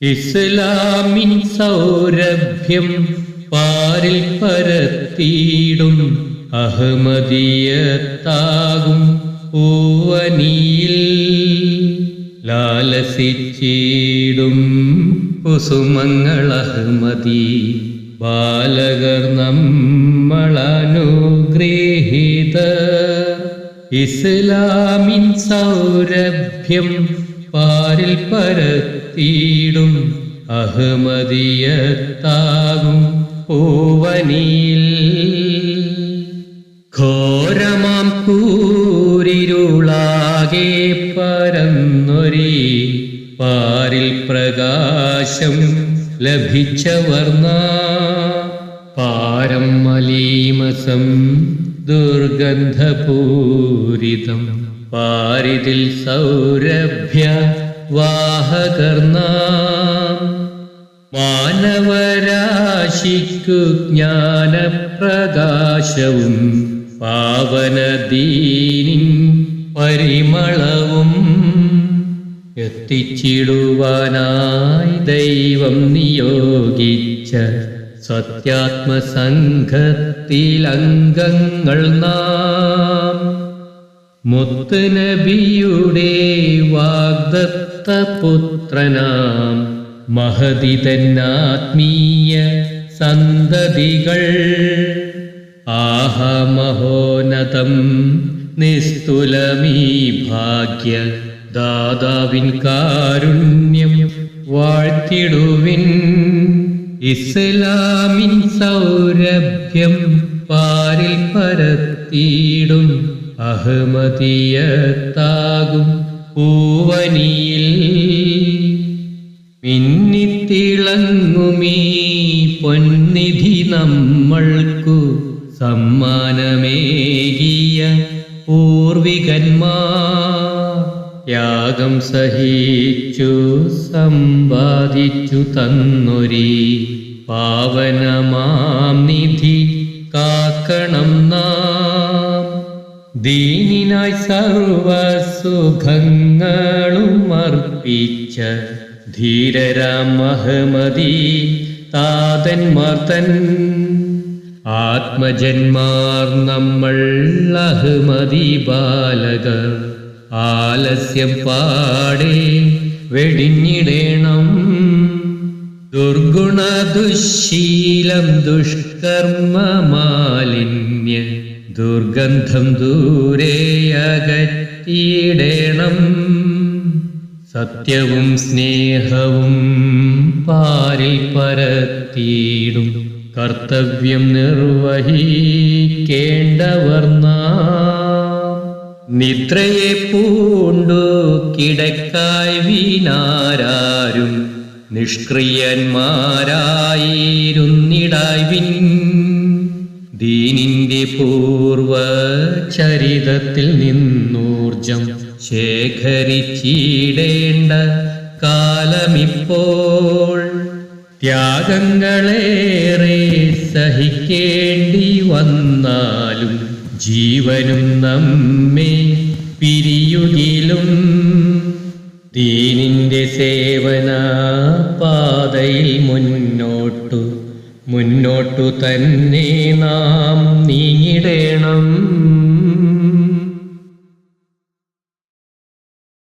ഇസ്ലാമിൻ സൗരഭ്യം പാരിൽ പരത്തിയിടും അഹമ്മദിയത്താകും പൂവനിയിൽ ലാലസിച്ചിടും കുസുമങ്ങൾ അഹമ്മദി ബാലകർ നമ്മളനുഗ്രഹീതർ. ഇസ്ലാമിൻ സൗരഭ്യം പാരിൽ പരത്തിയിടും അഹമ്മദിയത്താകും പൂവനിയിൽ ഘോരമാം കൂരിരുളാകെ പരന്നൊരി പാരിൽ പ്രകാശം ലഭിച്ചവർണ പാരം മലീമസം ദുർഗന്ധപൂരിതം പാരിതിൽ സൗരഭ്യ വാഹകർനാം മാനവരാശിക്കു ജ്ഞാനപ്രകാശവും പാവനദീനിൻ പരിമളവും എത്തിച്ചിടുവാനായി ദൈവം നിയോഗിച്ച സത്യാത്മസംഘത്തിലംഗങ്ങൾ നാം. മുത്ത് നബിയുടെ വാഗ്ദത്ത പുത്രനാം മഹദി തന്നാത്മീയ സന്തതികൾ ആഹമഹോന്നതം നിസ്തുലമീ ഭാഗ്യ ദാതാവിൻ കാരുണ്യം വാഴ്ത്തിടുവിൻ. ഇസ്ലാമിൻ സൗരഭ്യം പാരിൽ പരത്തിയിടും അഹമ്മദിയത്താകും പൂവനിയിൽ മിന്നിത്തിളങ്ങുമീ പൊന്നിധി നമ്മൾക്കു സമ്മാനമേകിയ പൂർവികന്മാർ യാഗം സഹിച്ചു സമ്പാദിച്ചു തന്നൊരി പാവനമാം നിധി കാക്കണം നാം. ദീനിനായി സർവസുഖങ്ങളും അർപ്പിച്ച ധീരരാം അഹമ്മദി താതന്മാർ തൻ ആത്മജന്മാർ നമ്മൾ അഹമ്മദി ബാലകർ ആലസ്യം പാടെ വെടിഞ്ഞിടേണം. ദുർഗുണ ദുശ്ശീലം ദുഷ്കർമ്മ മാലിന്യ ദുർഗന്ധം ദൂരെ അകറ്റിയിടേണം. സത്യവും സ്നേഹവും പാരിൽ പരത്തിയിടും കർത്തവ്യം നിർവഹിക്കേണ്ടവർ നാം. നിദ്രയെ പൂണ്ടു കിടക്കായി വീണാരാരും നിഷ്ക്രിയന്മാരായിരുന്നിടായ്വിൻ. ദീനിന്റെ പൂർവ ചരിതത്തിൽ നിന്നൂർജം ശേഖരിച്ചിടേണ്ട കാലമിപ്പോൾ. ത്യാഗങ്ങളേറെ സഹിക്കേണ്ടി വന്നാലും ജീവനും നമ്മെ പിരിയുകിലും ദീനിന്റെ സേവന പാതയിൽ മുന്നോട്ടു തന്നെ നാം നീങ്ങിടേണം.